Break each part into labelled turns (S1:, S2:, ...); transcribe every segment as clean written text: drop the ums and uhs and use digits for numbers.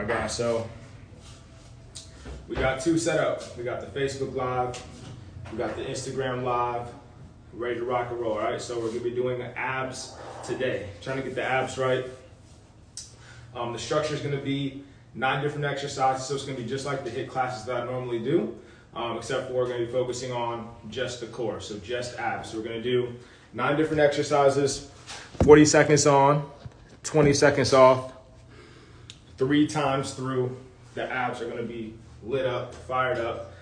S1: my guys. So we got two set up. We got the Facebook Live, we got the Instagram Live, ready to rock and roll, all right? So we're gonna be doing the abs today, trying to get the abs right. The structure is gonna be 9 different exercises, so it's gonna be just like the HIIT classes that I normally do, except for we're gonna be focusing on just the core, so just abs. So we're gonna do 9 different exercises, 40 seconds on, 20 seconds off, 3 times through. The abs are gonna be lit up, fired up.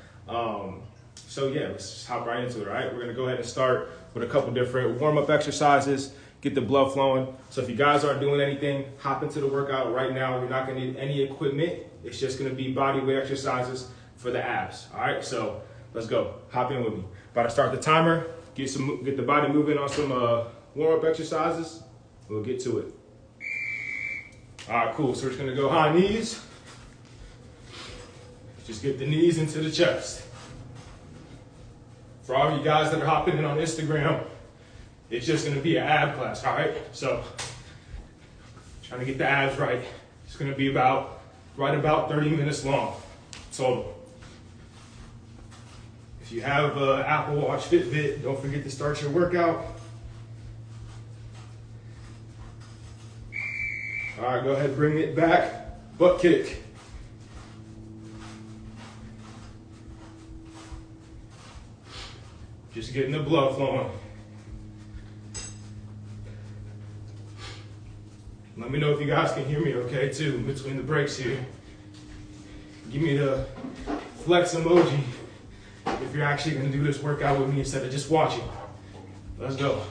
S1: So yeah, let's just hop right into it, all right? We're gonna go ahead and start with a couple different warm-up exercises, get the blood flowing. So if you guys aren't doing anything, hop into the workout right now. You're not gonna need any equipment. It's just gonna be body weight exercises for the abs, all right? So let's go, hop in with me. About to start the timer, get the body moving on some warm-up exercises. We'll get to it. All right, cool, so we're just gonna go high knees. Just get the knees into the chest. For all you guys that are hopping in on Instagram, it's just gonna be an ab class, all right? So, trying to get the abs right. It's gonna be right about 30 minutes long, total. If you have Apple Watch, Fitbit, don't forget to start your workout. All right, go ahead, bring it back, butt kick. Just getting the blood flowing. Let me know if you guys can hear me okay too, between the breaks here. Give me the flex emoji if you're actually gonna do this workout with me instead of just watching. Let's go.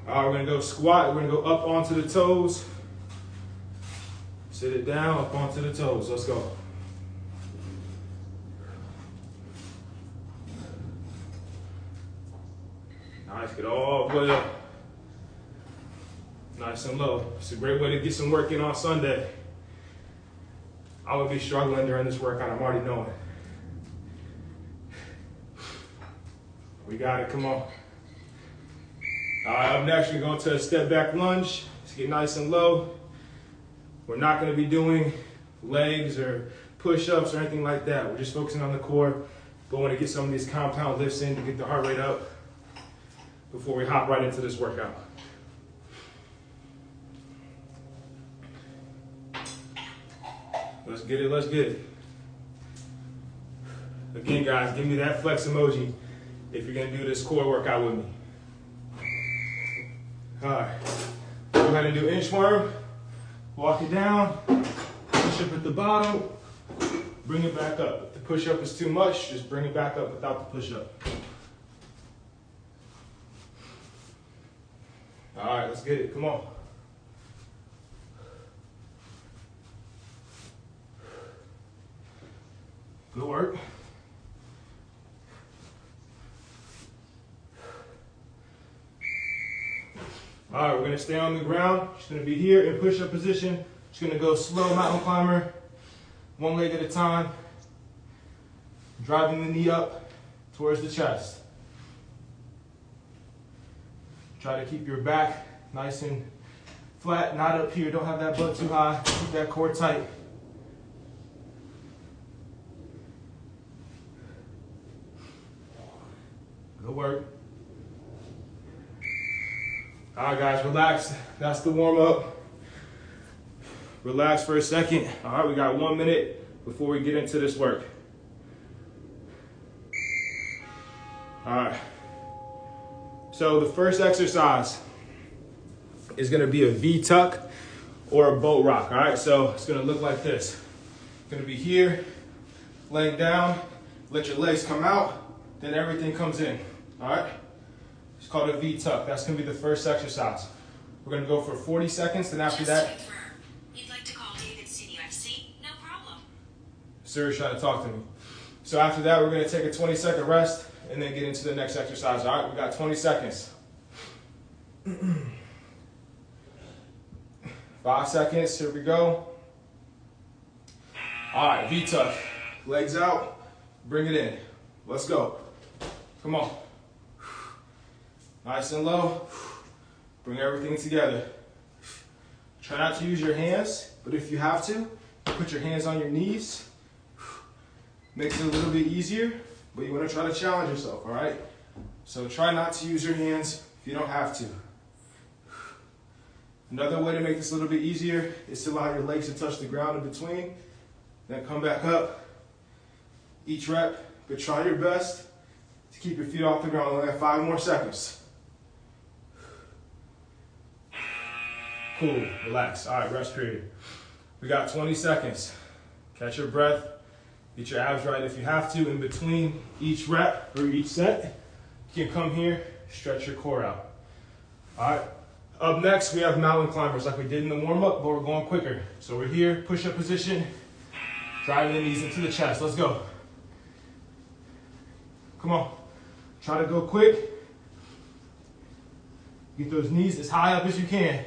S1: All right, we're gonna go squat. We're gonna go up onto the toes. Sit it down, up onto the toes. Let's go. Nice, get all the way up. Nice and low. It's a great way to get some work in on Sunday. I would be struggling during this workout, I'm already knowing. We got it, come on. All right, up next, we're going to a step back lunge. Let's get nice and low. We're not gonna be doing legs or push-ups or anything like that. We're just focusing on the core, but want to get some of these compound lifts in to get the heart rate up before we hop right into this workout. Let's get it, let's get it. Again, guys, give me that flex emoji if you're gonna do this core workout with me. All right, go ahead and do inchworm. Walk it down, push up at the bottom, bring it back up. If the push-up is too much, just bring it back up without the push-up. All right, let's get it, come on. Good work. All right, we're gonna stay on the ground. Just gonna be here in push-up position. Just gonna go slow mountain climber, one leg at a time, driving the knee up towards the chest. Try to keep your back nice and flat, not up here. Don't have that butt too high. Keep that core tight. Good work. All right, guys, relax. That's the warm up. Relax for a second. All right, we got 1 minute before we get into this work. All right. So the first exercise is gonna be a V-tuck or a boat rock, all right? So it's gonna look like this. It's gonna be here, laying down, let your legs come out, then everything comes in, all right? It's called a V-tuck. That's gonna be the first exercise. We're gonna go for 40 seconds, and after that.
S2: You'd like to call Davidson UFC? No problem.
S1: Sir is trying to talk to me. So after that, we're gonna take a 20-second rest and then get into the next exercise, all right? We got 20 seconds. 5 seconds, here we go. All right, V-tuck. Legs out, bring it in. Let's go. Come on. Nice and low. Bring everything together. Try not to use your hands, but if you have to, put your hands on your knees. Makes it a little bit easier, but you want to try to challenge yourself, all right? So try not to use your hands if you don't have to. Another way to make this a little bit easier is to allow your legs to touch the ground in between, then come back up. Each rep, but try your best to keep your feet off the ground. Only got 5 more seconds. Cool, relax. All right, rest period. We got 20 seconds. Catch your breath. Get your abs right if you have to. In between each rep or each set, you can come here, stretch your core out. All right. Up next, we have mountain climbers like we did in the warm-up, but we're going quicker. So we're here, push-up position, driving the knees into the chest. Let's go. Come on. Try to go quick. Get those knees as high up as you can.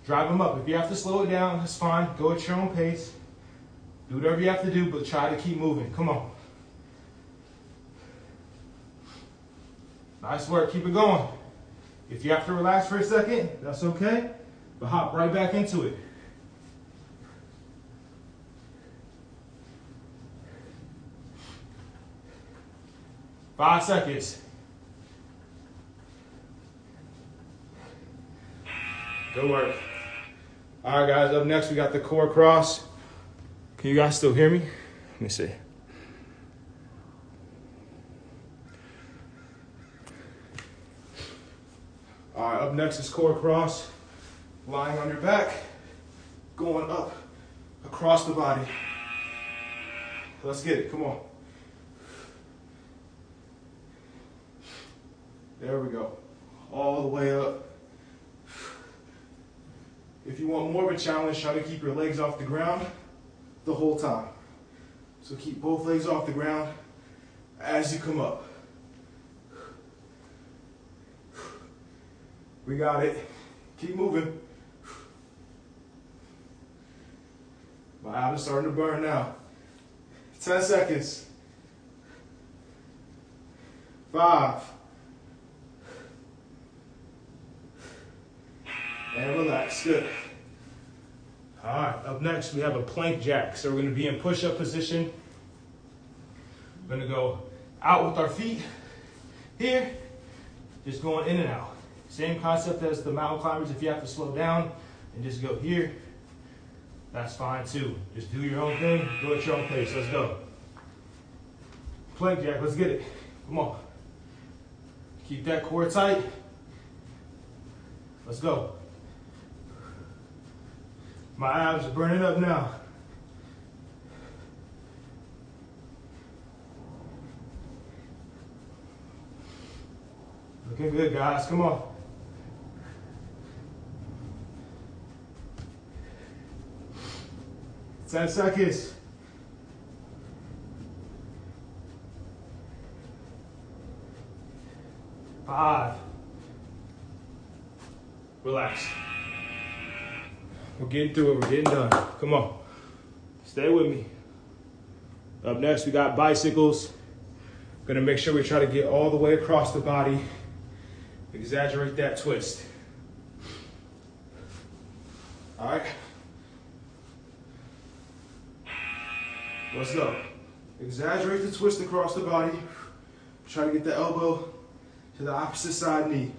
S1: Drive them up. If you have to slow it down, that's fine. Go at your own pace. Do whatever you have to do, but try to keep moving. Come on. Nice work. Keep it going. If you have to relax for a second, that's okay, but hop right back into it. Five seconds. Good work. All right, guys, up next we got the core cross. Can you guys still hear me? Let me see. All right, up next is core cross. Lying on your back, going up across the body. Let's get it, come on. There we go, all the way up. If you want more of a challenge, try to keep your legs off the ground the whole time. So keep both legs off the ground as you come up. We got it. Keep moving. My abs are starting to burn now. 10 seconds. 5. And relax. Good. All right, up next we have a plank jack. So we're going to be in push-up position. We're going to go out with our feet here, just going in and out. Same concept as the mountain climbers. If you have to slow down and just go here, that's fine too. Just do your own thing, go at your own pace. Let's go. Plank jack, let's get it. Come on. Keep that core tight. Let's go. My abs are burning up now. Looking good, guys. Come on. Ten seconds. 5. Relax. We're getting through it. We're getting done. Come on. Stay with me. Up next, we got bicycles. Gonna make sure we try to get all the way across the body. Exaggerate that twist. All right. Let's go. Exaggerate the twist across the body. Try to get the elbow to the opposite side knee.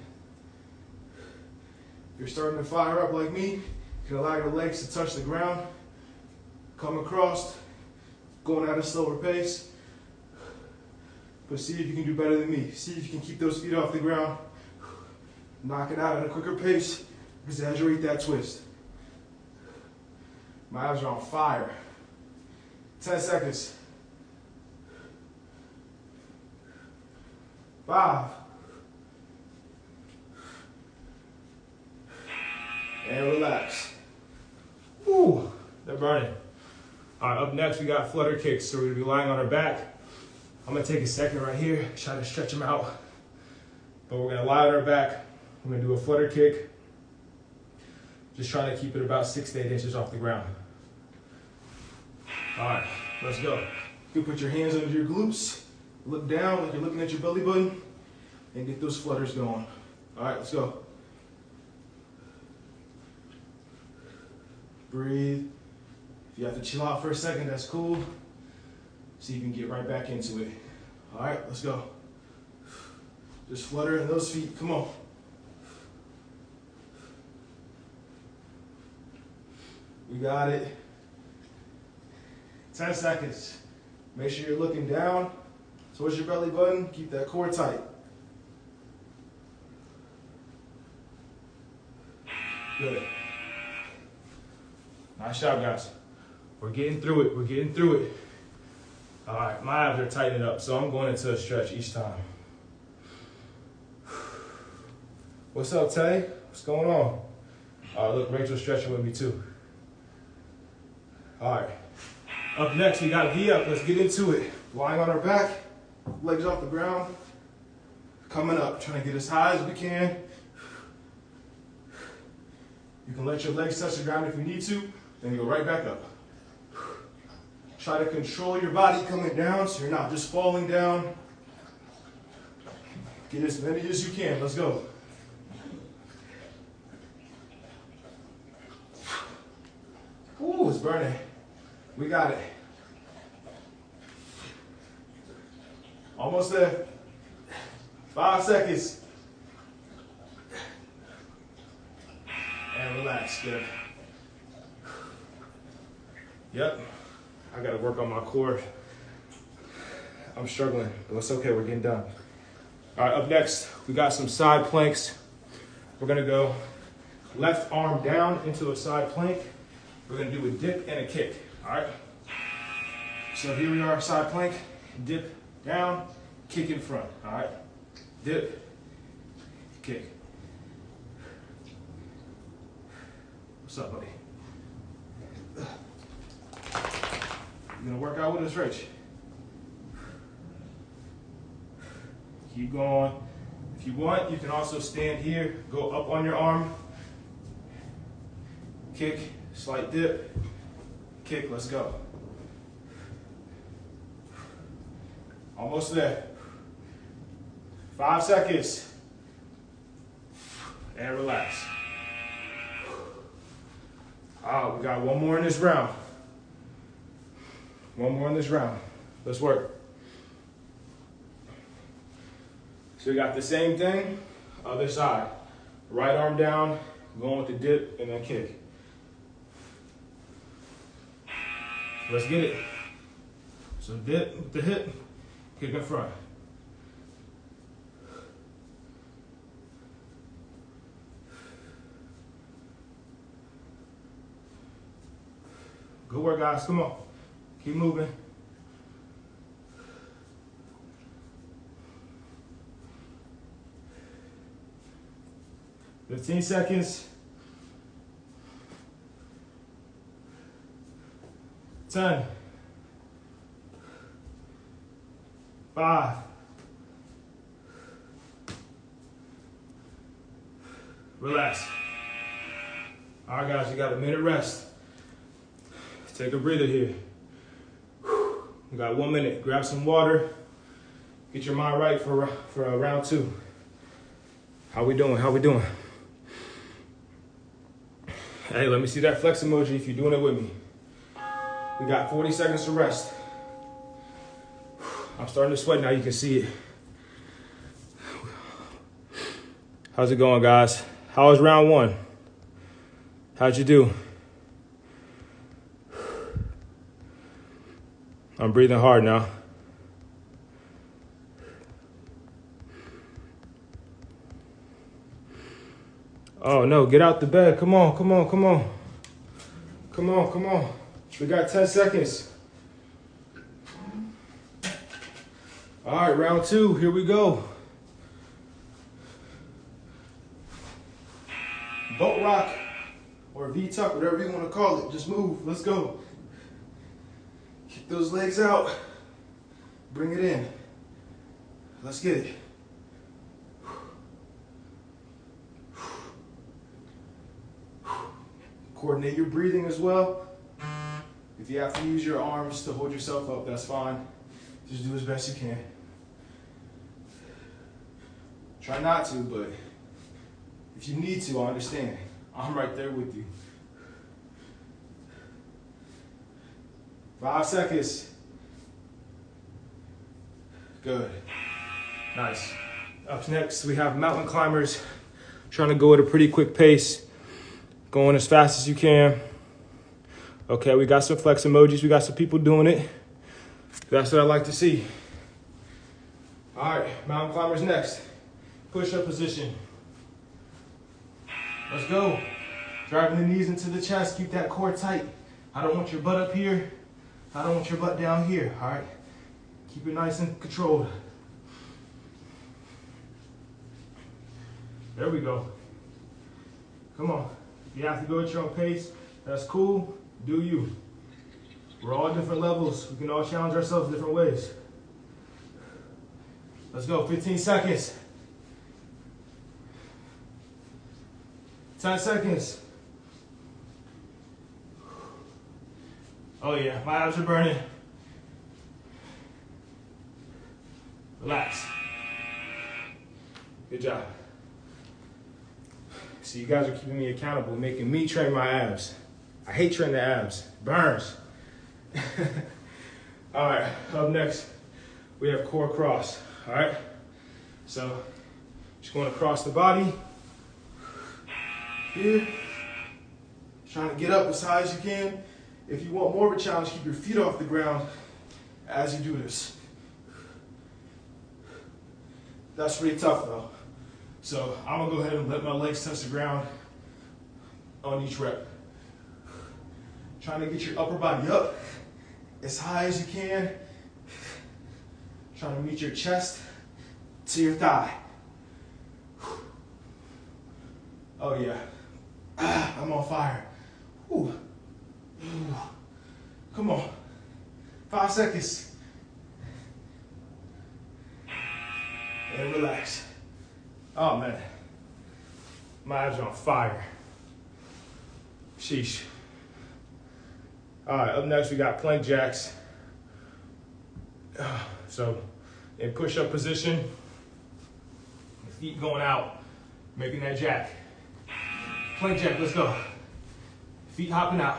S1: If you're starting to fire up like me, you can allow your legs to touch the ground. Come across, going at a slower pace. But see if you can do better than me. See if you can keep those feet off the ground. Knock it out at a quicker pace. Exaggerate that twist. My abs are on fire. 10 seconds. 5. And relax. Woo, they're burning. All right, up next we got flutter kicks. So we're gonna be lying on our back. I'm gonna take a second right here, try to stretch them out. But we're gonna lie on our back. We're gonna do a flutter kick. Just trying to keep it about 6 to 8 inches off the ground. All right, let's go. You can put your hands under your glutes, look down like you're looking at your belly button, and get those flutters going. All right, let's go. Breathe. If you have to chill out for a second, that's cool. See if you can get right back into it. All right, let's go. Just fluttering those feet, come on. You got it. 10 seconds. Make sure you're looking down towards your belly button. Keep that core tight. Good. Nice job, guys. We're getting through it. We're getting through it. All right, my abs are tightening up, so I'm going into a stretch each time. What's up, Tay? What's going on? Look, Rachel's stretching with me too. All right. Up next, we got V-up. Let's get into it. Lying on our back, legs off the ground. Coming up, trying to get as high as we can. You can let your legs touch the ground if you need to, then go right back up. Try to control your body coming down so you're not just falling down. Get as many as you can. Let's go. Ooh, it's burning. We got it. Almost there. 5 seconds. And relax, good. Yep, I gotta work on my core. I'm struggling, but it's okay, we're getting done. All right, up next, we got some side planks. We're gonna go left arm down into a side plank. We're gonna do a dip and a kick, all right? So here we are, side plank, dip down, kick in front, all right? Dip, kick. What's up, buddy? You gonna work out with us, Rach? Keep going. If you want, you can also stand here, go up on your arm, kick, slight dip, kick, let's go. Almost there. 5 seconds. And relax. We got one more in this round. One more in this round. Let's work. So we got the same thing, other side. Right arm down, going with the dip and then kick. Let's get it. So dip with the hip, kick in front. Good work, guys. Come on. Keep moving. "15 seconds. 10. 5. Relax. All right, guys, you got a minute rest. Take a breather here. We got 1 minute. Grab some water. Get your mind right for round 2. How we doing? How we doing? Hey, let me see that flex emoji if you're doing it with me. We got 40 seconds to rest. I'm starting to sweat now. You can see it. How's it going, guys? How was round 1? How'd you do? I'm breathing hard now. Oh no, get out the bed. Come on, come on, come on. Come on, come on. We got 10 seconds. All right, round 2, here we go. Boat rock or V-tuck, whatever you want to call it. Just move, let's go. Kick those legs out. Bring it in. Let's get it. Coordinate your breathing as well. If you have to use your arms to hold yourself up, that's fine. Just do as best you can. Try not to, but if you need to, I understand. I'm right there with you. 5 seconds. Good. Nice. Up next, we have mountain climbers trying to go at a pretty quick pace, going as fast as you can. Okay, we got some flex emojis. We got some people doing it. That's what I like to see. All right, mountain climbers next. Push-up position. Let's go. Driving the knees into the chest. Keep that core tight. I don't want your butt up here. I don't want your butt down here, all right? Keep it nice and controlled. There we go. Come on. You have to go at your own pace. That's cool. Do you. We're all different levels. We can all challenge ourselves different ways. Let's go. 15 seconds. 10 seconds. Oh yeah, my abs are burning. Relax. Good job. So you guys are keeping me accountable, making me train my abs. I hate training the abs. Burns. All right, up next, we have core cross. All right, so just going across the body. Here, trying to get up as high as you can. If you want more of a challenge, keep your feet off the ground as you do this. That's pretty tough though. So I'm gonna go ahead and let my legs touch the ground on each rep. Trying to get your upper body up as high as you can. Trying to meet your chest to your thigh. Oh yeah. I'm on fire. Ooh. Ooh. Come on. 5 seconds. And relax. Oh man. My abs are on fire. Sheesh. All right, up next we got plank jacks. So in push-up position, feet going out, making that jack. Plank jack, let's go. Feet hopping out.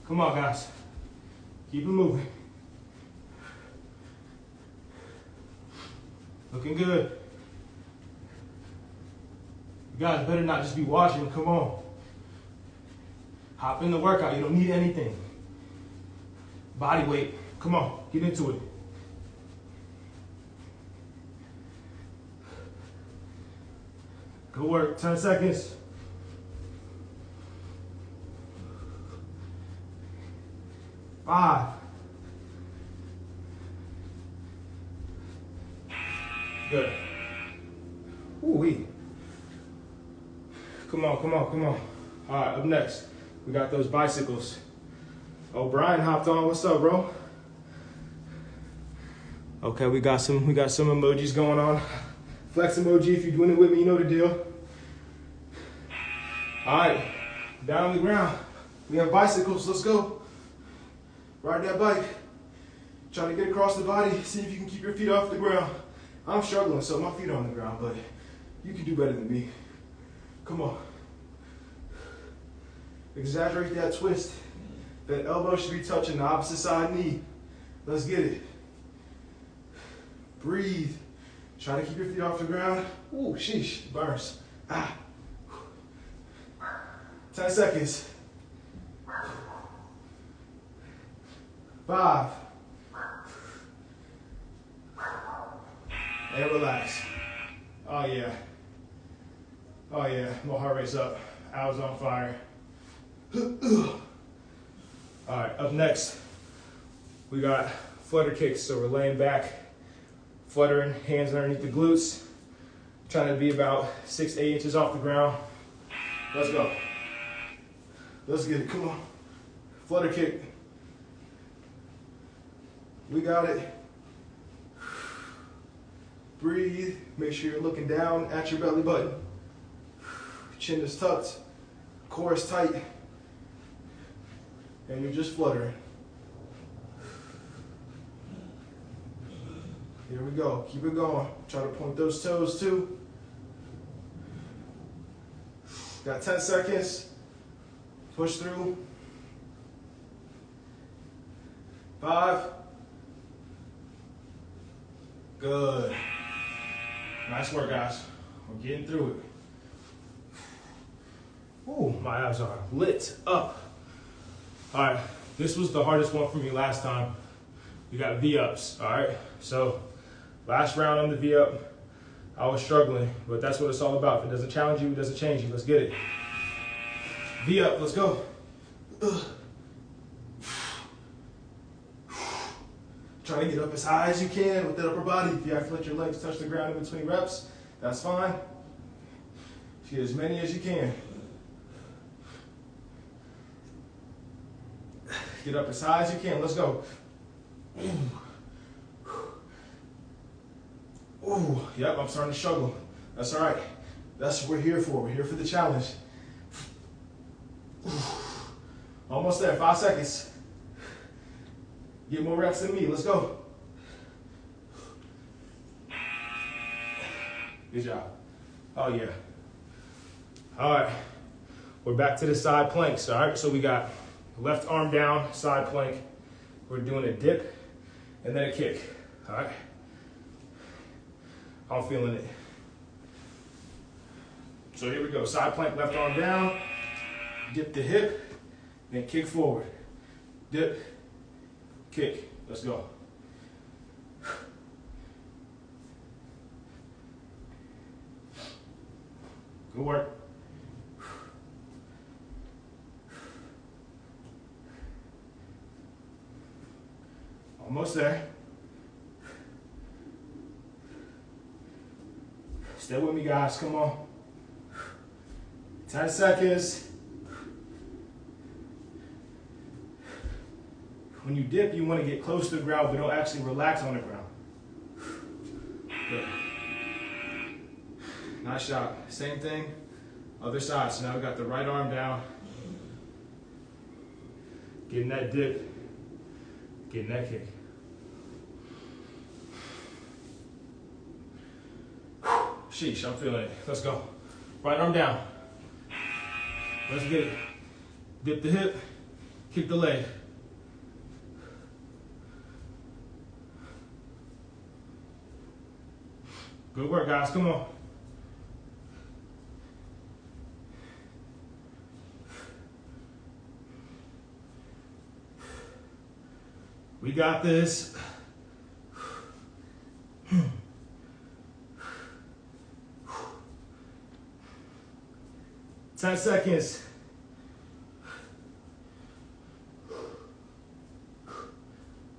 S1: Come on, guys. Keep it moving. Looking good. You guys better not just be watching, come on. Hop in the workout, you don't need anything. Body weight, come on, get into it. Good work, 10 seconds. Five. Good. Ooh-wee. Come on, come on, come on. All right, up next, we got those bicycles. Oh, Brian hopped on. What's up, bro? Okay, we got some emojis going on. Flex emoji, if you're doing it with me, you know the deal. All right, down on the ground. We have bicycles, let's go. Ride that bike. Try to get across the body, see if you can keep your feet off the ground. I'm struggling, so my feet are on the ground, but you can do better than me. Come on. Exaggerate that twist. That elbow should be touching the opposite side knee. Let's get it. Breathe. Try to keep your feet off the ground. Ooh, sheesh, burns. 10 seconds. 5. And relax. Oh yeah. Oh yeah, my heart rate's up. I was on fire. All right, up next, we got flutter kicks. So we're laying back, fluttering, hands underneath the glutes, trying to be about 6 to 8 inches off the ground. Let's go. Let's get it, come on. Flutter kick. We got it. Breathe, make sure you're looking down at your belly button. Chin is tucked, core is tight, and you're just fluttering. Here we go, keep it going. Try to point those toes too. Got 10 seconds, push through. 5. Good. Nice work, guys. We're getting through it. Ooh, my abs are lit up. All right, this was the hardest one for me last time. We got V-ups, all right? So last round on the V-up, I was struggling, but that's what it's all about. If it doesn't challenge you, it doesn't change you. Let's get it. V-up, let's go. Try to get up as high as you can with that upper body. If you have to let your legs touch the ground in between reps, that's fine. Get as many as you can. Get up as high as you can. Let's go. Ooh, yep, I'm starting to struggle. That's all right. That's what we're here for. We're here for the challenge. Almost there, 5 seconds. Get more reps than me, let's go. Good job. Oh yeah. All right, we're back to the side planks, all right? So we got left arm down, side plank. We're doing a dip and then a kick, all right? I'm feeling it. So here we go, side plank, left arm down, dip the hip, then kick forward. Dip, kick, let's go. Good work. Almost there. Stay with me, guys, come on. 10 seconds. When you dip, you want to get close to the ground, but don't actually relax on the ground. Good. Nice shot. Same thing, other side. So now we got the right arm down. Getting that dip, getting that kick. Sheesh, I'm feeling it. Let's go. Right arm down. Let's get it. Dip the hip, kick the leg. Good work, guys. Come on. We got this. 10 seconds.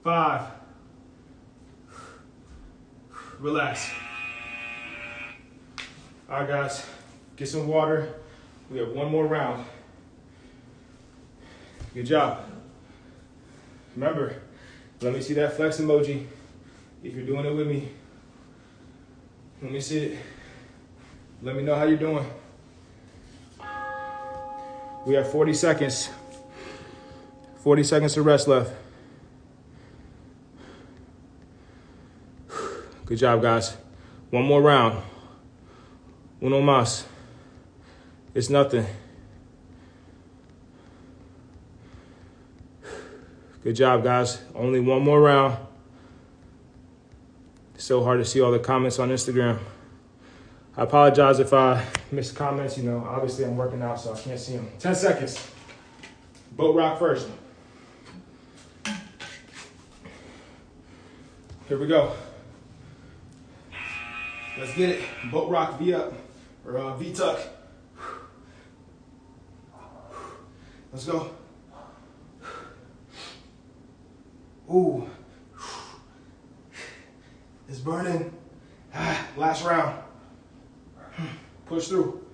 S1: 5. Relax. All right, guys, get some water. We have one more round. Good job. Remember, let me see that flex emoji if you're doing it with me. Let me see it. Let me know how you're doing. We have 40 seconds. 40 seconds of rest left. Good job, guys. One more round. Uno más. It's nothing. Good job, guys. Only one more round. It's so hard to see all the comments on Instagram. I apologize if I missed comments. You know, obviously I'm working out, so I can't see them. 10 seconds. Boat rock first. Here we go. Let's get it. Boat rock V up, or V tuck. Let's go. Ooh. It's burning. Last round. Push through.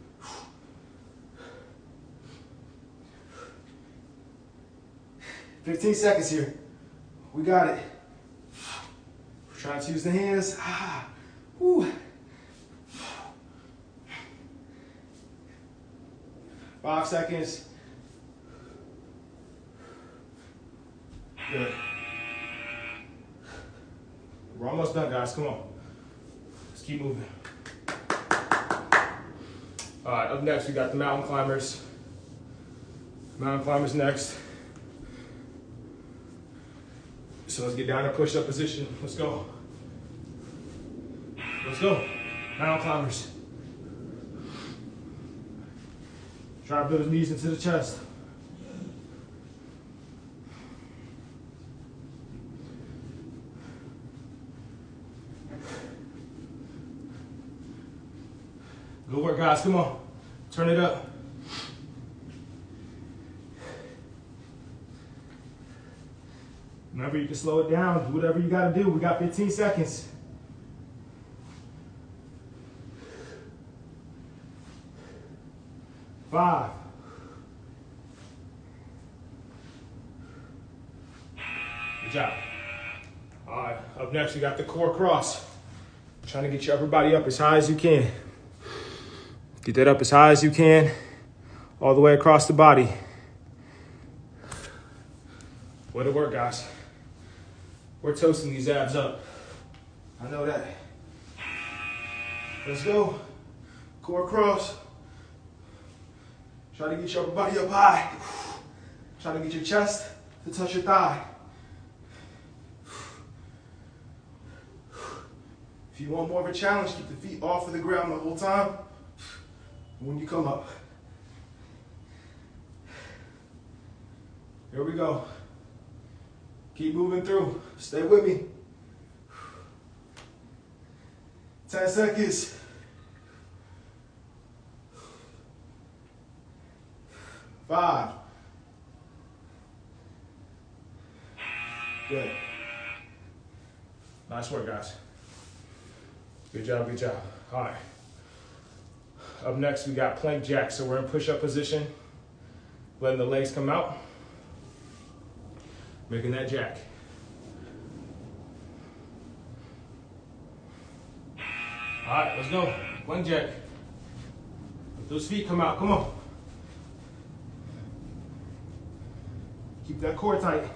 S1: 15 seconds here. We got it. We're trying to use the hands. Ooh. 5 seconds. Good. We're almost done, guys. Come on. Let's keep moving. All right, up next, we got the mountain climbers. Mountain climbers next. So let's get down to push-up position. Let's go. Let's go. Mountain climbers. Drive those knees into the chest. Good work, guys. Come on. Turn it up. Remember, you can slow it down. Do whatever you got to do. We got 15 seconds. Five. Good job. All right, up next, we got the core cross. Trying to get your upper body up as high as you can. Get that up as high as you can, all the way across the body. Way to work, guys. We're toasting these abs up. I know that. Let's go. Core cross. Try to get your upper body up high. Try to get your chest to touch your thigh. If you want more of a challenge, keep the feet off of the ground the whole time when you come up. Here we go. Keep moving through. Stay with me. 10 seconds. 5. Good. Nice work, guys. Good job, good job. All right. Up next, we got plank jack. So we're in push-up position, letting the legs come out, making that jack. All right, let's go. Plank jack. Let those feet come out. Come on. Keep that core tight.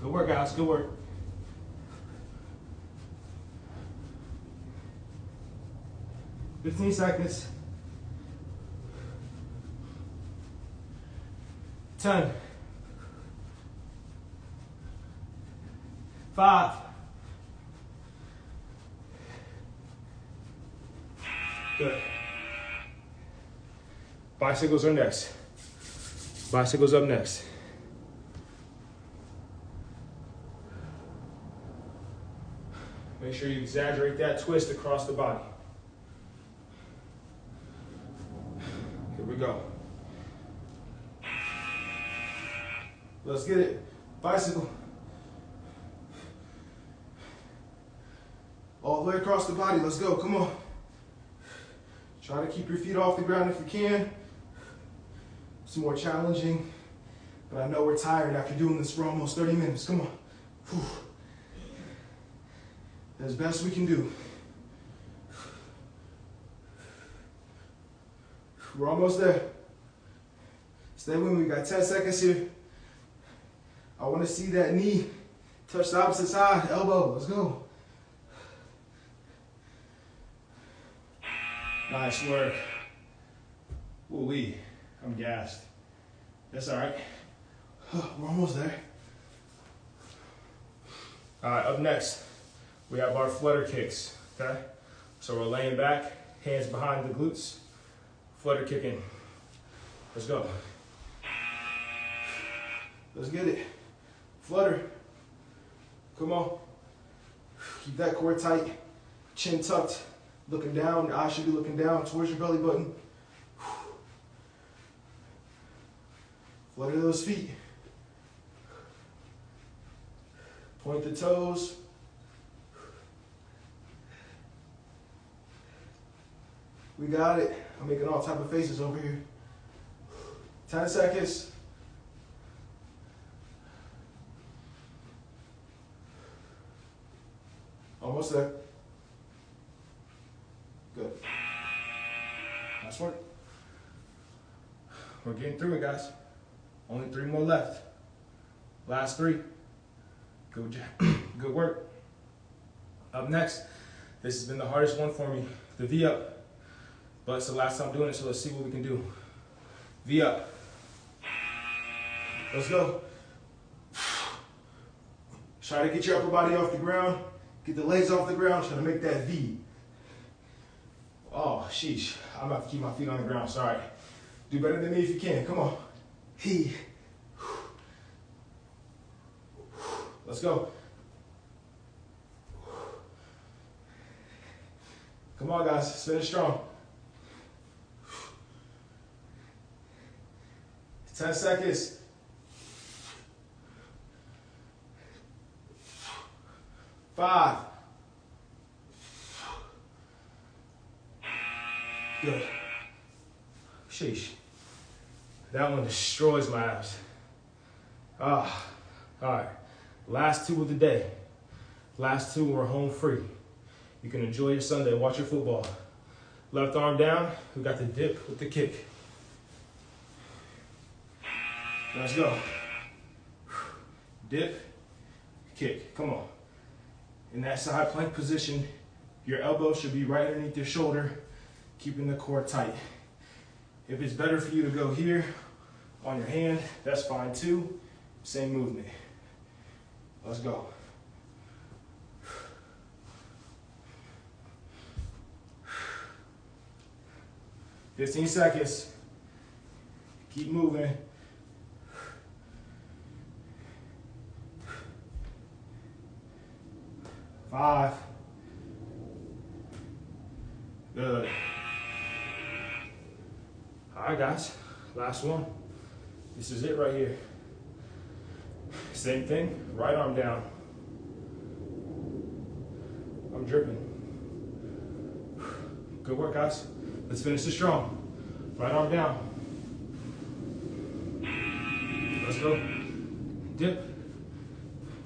S1: Good work, guys. Good work. "15 seconds. 10. 5. Good. Bicycles are next. Bicycles up next. Make sure you exaggerate that twist across the body. Here we go. Let's get it. Bicycle. All the way across the body. Let's go. Come on. Try to keep your feet off the ground if you can. It's more challenging, but I know we're tired after doing this for almost 30 minutes. Come on. Whew. As best we can do. We're almost there. Stay with me. We got 10 seconds here. I want to see that knee touch the opposite side, elbow. Let's go. Nice work. Ooh-wee, I'm gassed. That's all right. We're almost there. All right, up next, we have our flutter kicks, okay? So we're laying back, hands behind the glutes, flutter kicking. Let's go. Let's get it. Flutter. Come on. Keep that core tight, chin tucked, looking down. Your eyes should be looking down towards your belly button. Flutter those feet. Point the toes. We got it. I'm making all type of faces over here. 10 seconds. Almost there. Good. Nice work. We're getting through it, guys. Only 3 more left. Last 3. Good job. Good work. Up next, this has been the hardest one for me. The V up. But it's the last time doing it, so let's see what we can do. V up. Let's go. Try to get your upper body off the ground. Get the legs off the ground. Try to make that V. Oh, sheesh. I'm about to keep my feet on the ground. Sorry. Do better than me if you can. Come on. He. Let's go. Come on, guys. Let's finish strong. 10 seconds. 5. Good. Sheesh. That one destroys my abs. All right. Last 2 of the day. Last 2, we're home free. You can enjoy your Sunday, watch your football. Left arm down, we got the dip with the kick. Let's go. Dip, kick, come on. In that side plank position, your elbow should be right underneath your shoulder, keeping the core tight. If it's better for you to go here on your hand, that's fine too. Same movement. Let's go. "15 seconds. Keep moving. Five. Good. All right, guys. Last one. This is it right here. Same thing. Right arm down. I'm dripping. Good work, guys. Let's finish this strong. Right arm down. Let's go. Dip.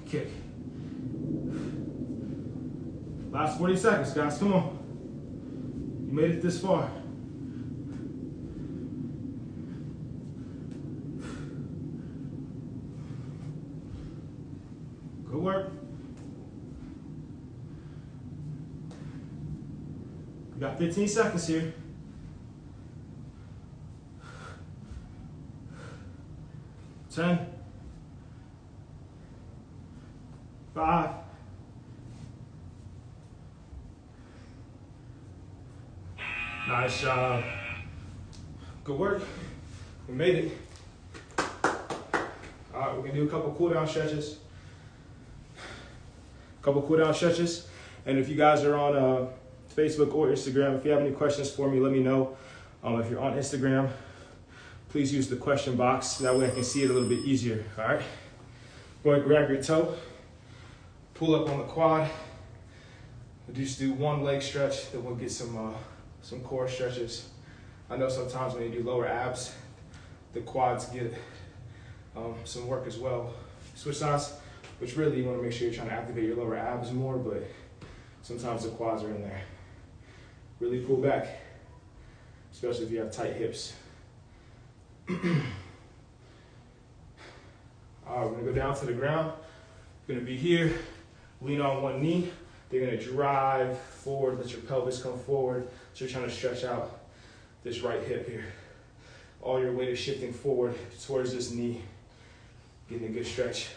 S1: Kick. Last 40 seconds, guys. Come on. You made it this far. Good work. We got 15 seconds here. 10, 5, 'Nice job. Good work. We made it. All right, we're gonna do a couple cool down stretches. And if you guys are on Facebook or Instagram, if you have any questions for me, let me know. If you're on Instagram, please use the question box. That way I can see it a little bit easier, all right? Go ahead and grab your toe. Pull up on the quad. We'll just do one leg stretch, then we'll get some core stretches. I know sometimes when you do lower abs, the quads get some work as well. Switch sides, which really you want to make sure you're trying to activate your lower abs more, but sometimes the quads are in there. Really pull back, especially if you have tight hips. All right, we're gonna go down to the ground. We're gonna be here, lean on one knee. They're gonna drive forward, let your pelvis come forward. So you're trying to stretch out this right hip here. All your weight is shifting forward towards this knee. Getting a good stretch.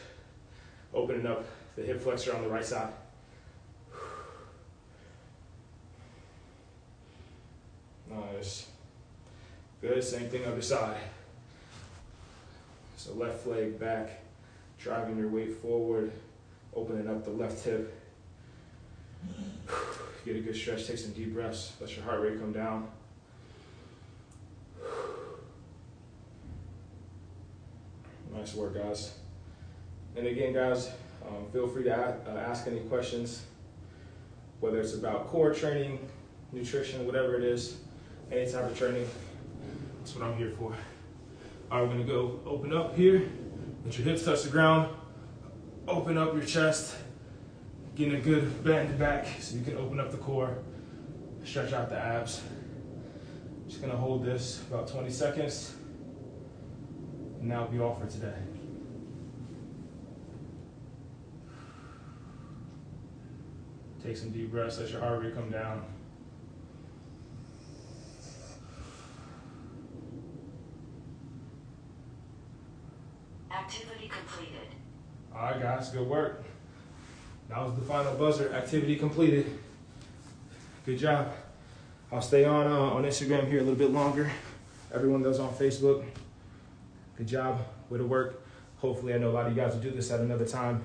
S1: Opening up the hip flexor on the right side. Nice. Good, same thing other side. So left leg back, driving your weight forward, opening up the left hip. Get a good stretch, take some deep breaths, let your heart rate come down. Nice work, guys. And again, guys, feel free to ask any questions, whether it's about core training, nutrition, whatever it is, any type of training. That's what I'm here for. All right, we're gonna go open up here, let your hips touch the ground, open up your chest, getting a good bend back so you can open up the core, stretch out the abs. Just gonna hold this about 20 seconds, and that'll be all for today. Take some deep breaths, let your heart rate come down.
S2: Activity completed.
S1: All right, guys, good work. That was the final buzzer. Activity completed. Good job. I'll stay on Instagram here a little bit longer. Everyone that's on Facebook, good job. Way to work. Hopefully, I know a lot of you guys will do this at another time.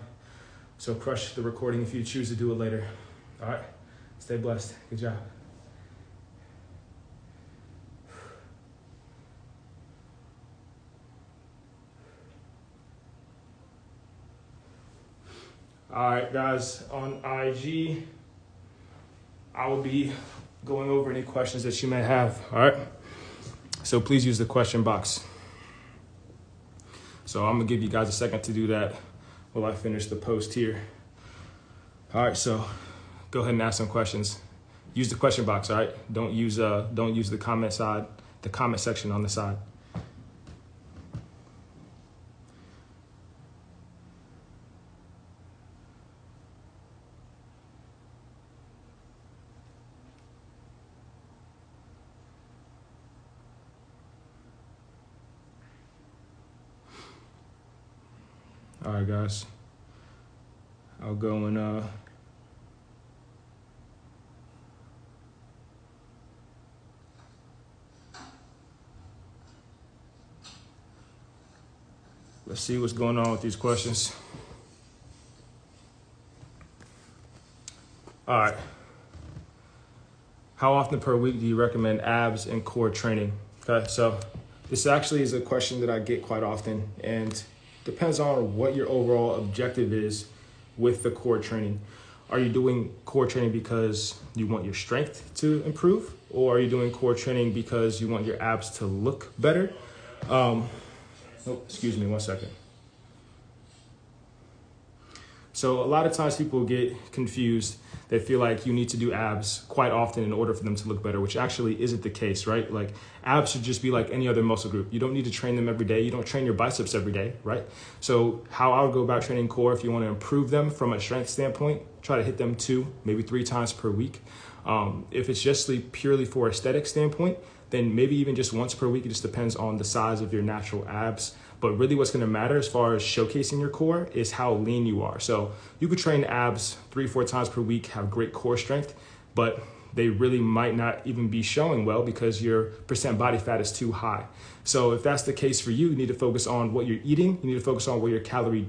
S1: So crush the recording if you choose to do it later. All right, stay blessed. Good job. All right, guys, on IG, I will be going over any questions that you may have, all right? So please use the question box. So I'm gonna give you guys a second to do that while I finish the post here. All right, so go ahead and ask some questions. Use the question box, all right? Don't use the comment section on the side. All right, guys. I'll go and let's see what's going on with these questions. All right. How often per week do you recommend abs and core training? Okay, so this actually is a question that I get quite often, and depends on what your overall objective is with the core training. Are you doing core training because you want your strength to improve, or are you doing core training because you want your abs to look better? Excuse me, 1 second. So a lot of times people get confused. They feel like you need to do abs quite often in order for them to look better, which actually isn't the case, right? Like abs should just be like any other muscle group. You don't need to train them every day. You don't train your biceps every day, right? So how I would go about training core, if you want to improve them from a strength standpoint, try to hit them 2, maybe 3 times per week. If it's just purely for aesthetic standpoint, then maybe even just once per week. It just depends on the size of your natural abs. But really what's going to matter as far as showcasing your core is how lean you are. So you could train abs 3-4 times per week, have great core strength, but they really might not even be showing well because your percent body fat is too high. So if that's the case for you, you need to focus on what you're eating. You need to focus on where your calorie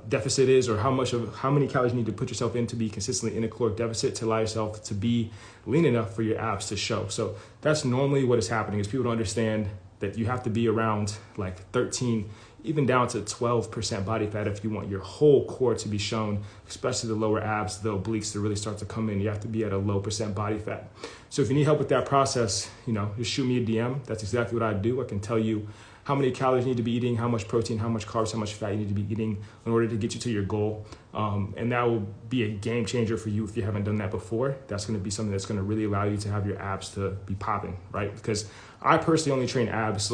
S1: deficit is, or how many calories you need to put yourself in to be consistently in a caloric deficit to allow yourself to be lean enough for your abs to show. So that's normally what is happening, is people don't understand that you have to be around like 13, even down to 12% body fat if you want your whole core to be shown, especially the lower abs, the obliques to really start to come in. You have to be at a low percent body fat. So if you need help with that process, just shoot me a DM. That's exactly what I do. I can tell you how many calories you need to be eating, how much protein, how much carbs, how much fat you need to be eating in order to get you to your goal. And that will be a game changer for you if you haven't done that before. That's going to be something that's going to really allow you to have your abs to be popping, right? Because I personally only train abs,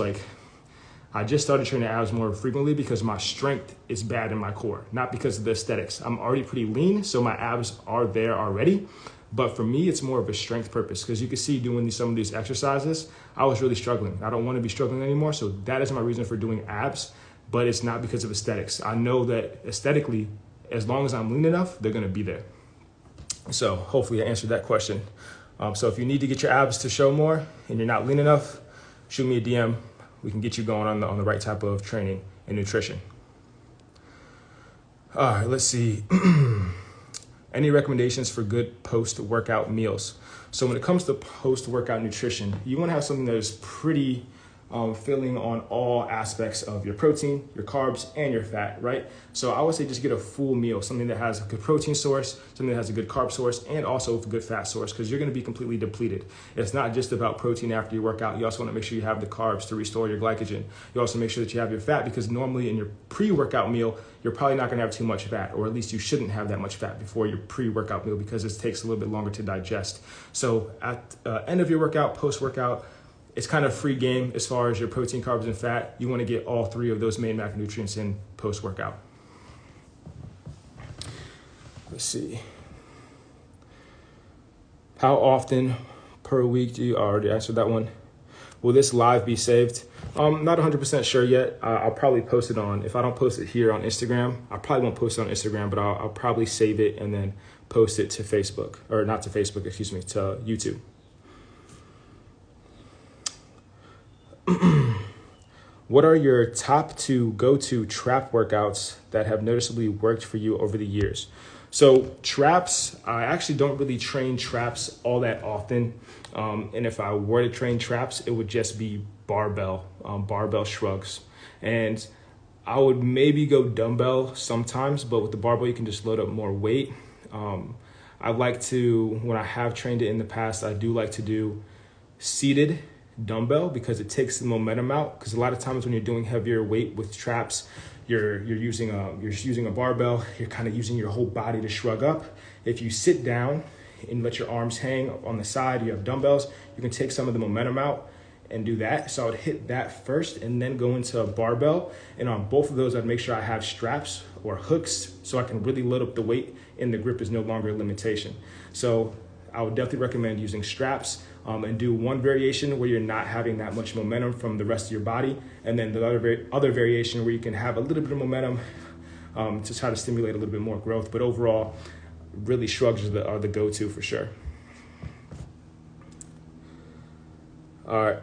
S1: I just started training abs more frequently because my strength is bad in my core, not because of the aesthetics. I'm already pretty lean, so my abs are there already. But for me, it's more of a strength purpose, because you can see doing some of these exercises, I was really struggling. I don't want to be struggling anymore. So that is my reason for doing abs, but it's not because of aesthetics. I know that aesthetically, as long as I'm lean enough, they're going to be there. So hopefully I answered that question. So if you need to get your abs to show more and you're not lean enough, shoot me a DM. We can get you going on the right type of training and nutrition. All right, let's see. Any recommendations for good post-workout meals? So when it comes to post-workout nutrition, you want to have something that is pretty filling on all aspects of your protein, your carbs, and your fat, right? So I would say just get a full meal, something that has a good protein source, something that has a good carb source, and also a good fat source, because you're going to be completely depleted. It's not just about protein after you work out. You also want to make sure you have the carbs to restore your glycogen. You also make sure that you have your fat, because normally in your pre-workout meal, you're probably not going to have too much fat, or at least you shouldn't have that much fat before your pre-workout meal, because it takes a little bit longer to digest. So at end of your workout, post-workout, it's kind of free game as far as your protein, carbs, and fat. You want to get all 3 of those main macronutrients in post-workout. Let's see. How often per week do you already answer that one? Will this live be saved? Not 100% sure yet. I'll probably post it on, if I don't post it here on Instagram, I probably won't post it on Instagram, but I'll probably save it and then post it to Facebook, or not to Facebook, excuse me, to YouTube. What are your top 2 go-to trap workouts that have noticeably worked for you over the years? So traps, I actually don't really train traps all that often. And if I were to train traps, it would just be barbell shrugs. And I would maybe go dumbbell sometimes, but with the barbell, you can just load up more weight. I like to, when I have trained it in the past, I do like to do seated dumbbell because it takes the momentum out. Because a lot of times when you're doing heavier weight with traps, you're using a barbell, you're kind of using your whole body to shrug up. If you sit down and let your arms hang on the side, you have dumbbells, you can take some of the momentum out and do that. So I would hit that first and then go into a barbell. And on both of those, I'd make sure I have straps or hooks so I can really load up the weight and the grip is no longer a limitation. So I would definitely recommend using straps and do one variation where you're not having that much momentum from the rest of your body. And then the other variation where you can have a little bit of momentum to try to stimulate a little bit more growth. But overall, really shrugs are the go-to for sure. All right.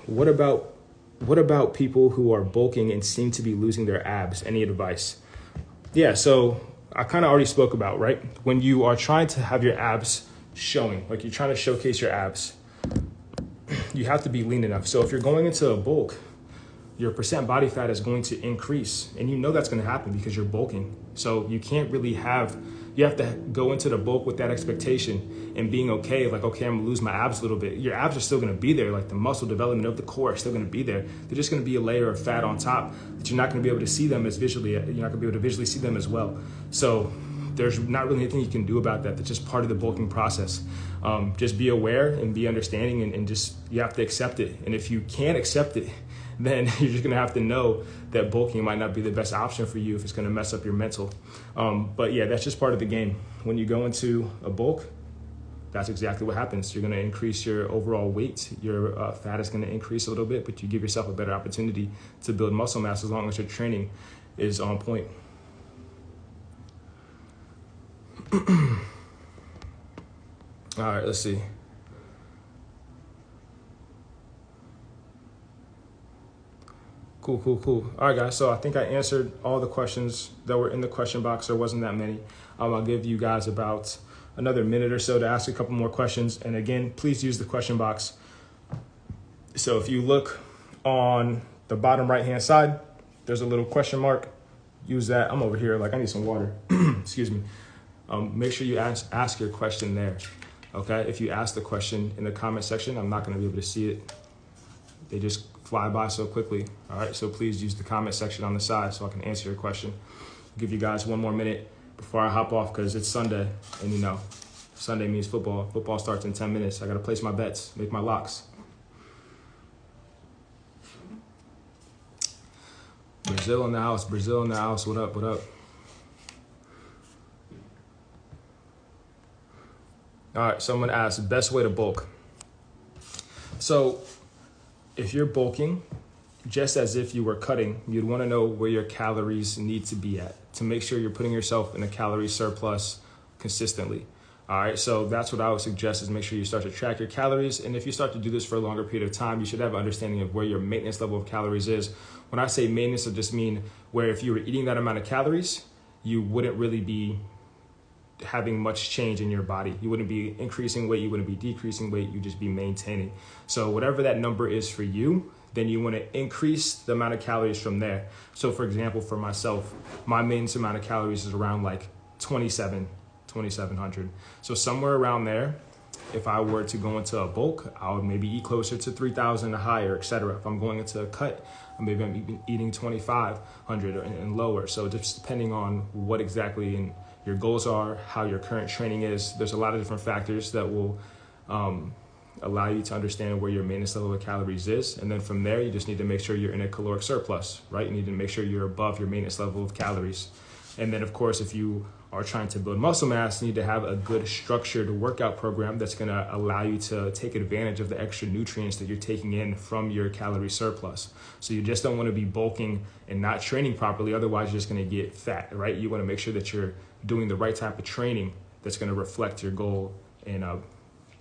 S1: What about people who are bulking and seem to be losing their abs? Any advice? Yeah, so I kind of already spoke about, right? When you are trying to have your abs showing, like you're trying to showcase your abs, you have to be lean enough. So if you're going into a bulk, your percent body fat is going to increase. And you know that's going to happen because you're bulking. So you can't really you have to go into the bulk with that expectation and being okay, like, okay, I'm gonna lose my abs a little bit. Your abs are still gonna be there, like the muscle development of the core is still gonna be there. They're just gonna be a layer of fat on top that you're not gonna be able to see them as visually, you're not gonna be able to visually see them as well. So there's not really anything you can do about that. That's just part of the bulking process. Just be aware and be understanding and just, you have to accept it. And if you can't accept it, then you're just gonna have to know that bulking might not be the best option for you if it's gonna mess up your mental. But yeah, that's just part of the game. When you go into a bulk, that's exactly what happens. You're gonna increase your overall weight. Your fat is gonna increase a little bit, but you give yourself a better opportunity to build muscle mass as long as your training is on point. All right, let's see. Cool. All right, guys. So I think I answered all the questions that were in the question box. There wasn't that many. I'll give you guys about another minute or so to ask a couple more questions. And again, please use the question box. So if you look on the bottom right-hand side, there's a little question mark. Use that. I'm over here, like I need some water. Excuse me. Make sure you ask your question there. Okay. If you ask the question in the comment section, I'm not going to be able to see it. They just fly by so quickly. All right, so please use the comment section on the side so I can answer your question. I'll give you guys one more minute before I hop off because it's Sunday, and you know, Sunday means football. Football starts in 10 minutes. I got to place my bets, make my locks. Brazil in the house, what up, what up? All right, someone asked, best way to bulk. So if you're bulking, just as if you were cutting, you'd want to know where your calories need to be at to make sure you're putting yourself in a calorie surplus consistently. All right, so that's what I would suggest is make sure you start to track your calories. And if you start to do this for a longer period of time, you should have an understanding of where your maintenance level of calories is. When I say maintenance, I just mean where if you were eating that amount of calories, you wouldn't really be having much change in your body. You wouldn't be increasing weight, you wouldn't be decreasing weight, you'd just be maintaining. So whatever that number is for you, then you want to increase the amount of calories from there. So for example, for myself, my maintenance amount of calories is around like 2,700. So somewhere around there, if I were to go into a bulk, I would maybe eat closer to 3,000 or higher, etc. If I'm going into a cut, maybe I'm eating 2,500 and lower. So just depending on what exactly your goals are, how your current training is, there's a lot of different factors that will allow you to understand where your maintenance level of calories is. And then from there, you just need to make sure you're in a caloric surplus, right? You need to make sure you're above your maintenance level of calories. And then of course, if you are trying to build muscle mass need to have a good structured workout program that's going to allow you to take advantage of the extra nutrients that you're taking in from your calorie surplus. So you just don't want to be bulking and not training properly. Otherwise, you're just going to get fat, right? You want to make sure that you're doing the right type of training that's going to reflect your goal and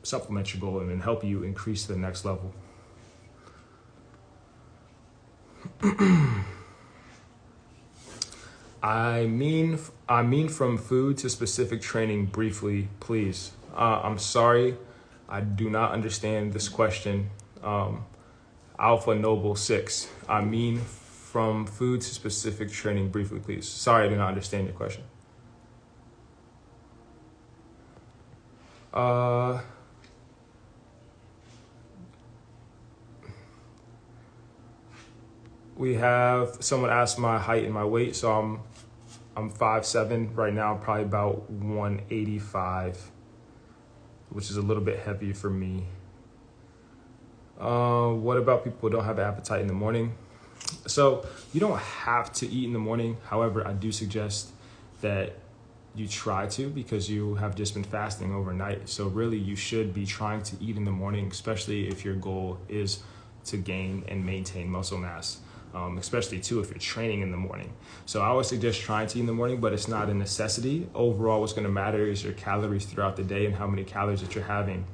S1: supplement your goal and then help you increase to the next level. I mean from food to specific training briefly, please. I'm sorry, I do not understand this question. Alpha Noble 6. I mean from food to specific training briefly, please. Sorry, I do not understand your question. We have someone asked my height and my weight, so I'm 5'7" right now, probably about 185, which is a little bit heavy for me. What about people who don't have appetite in the morning? So you don't have to eat in the morning. However, I do suggest that you try to, because you have just been fasting overnight. So really you should be trying to eat in the morning, especially if your goal is to gain and maintain muscle mass. Especially too if you're training in the morning. So I always suggest trying to eat in the morning, but it's not a necessity. Overall, what's going to matter is your calories throughout the day, and how many calories that you're having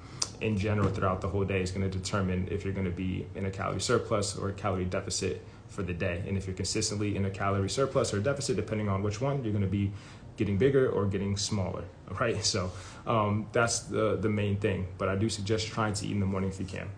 S1: in general throughout the whole day is going to determine if you're going to be in a calorie surplus or a calorie deficit for the day. And if you're consistently in a calorie surplus or deficit, depending on which one, you're going to be getting bigger or getting smaller, right? So that's the main thing. But I do suggest trying to eat in the morning if you can.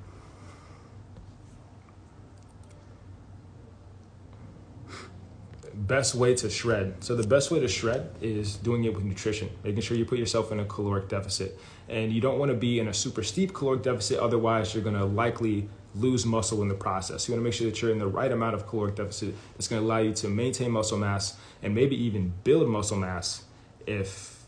S1: Best way to shred. So the best way to shred is doing it with nutrition, making sure you put yourself in a caloric deficit. And you don't want to be in a super steep caloric deficit, otherwise you're going to likely lose muscle in the process. You want to make sure that you're in the right amount of caloric deficit that's going to allow you to maintain muscle mass and maybe even build muscle mass if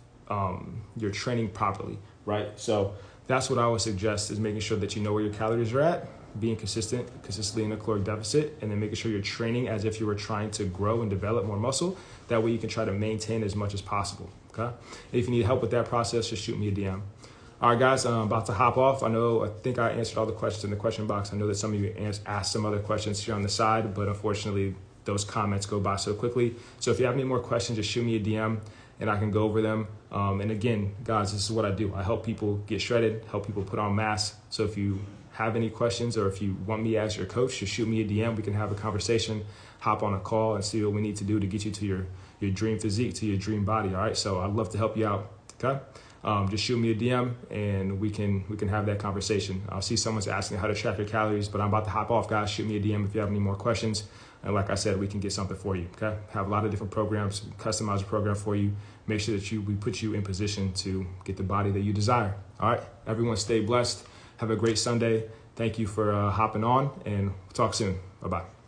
S1: you're training properly, right? So that's what I would suggest, is making sure that you know where your calories are at, being consistently in a caloric deficit, and then making sure you're training as if you were trying to grow and develop more muscle. That way you can try to maintain as much as possible, okay? And if you need help with that process, just shoot me a DM. All right, guys, I'm about to hop off. I think I answered all the questions in the question box. I know that some of you asked some other questions here on the side, but unfortunately, those comments go by so quickly. So if you have any more questions, just shoot me a DM and I can go over them. And again, guys, this is what I do. I help people get shredded, help people put on mass. So if you have any questions, or if you want me as your coach, just shoot me a DM. We can have a conversation, hop on a call, and see what we need to do to get you to your dream physique, to your dream body. All right. So I'd love to help you out. Okay. Just shoot me a DM and we can have that conversation. I'll see someone's asking how to track your calories, but I'm about to hop off, guys. Shoot me a DM if you have any more questions. And like I said, we can get something for you. Okay. Have a lot of different programs, customize a program for you. Make sure that we put you in position to get the body that you desire. All right. Everyone stay blessed. Have a great Sunday. Thank you for hopping on, and talk soon. Bye-bye.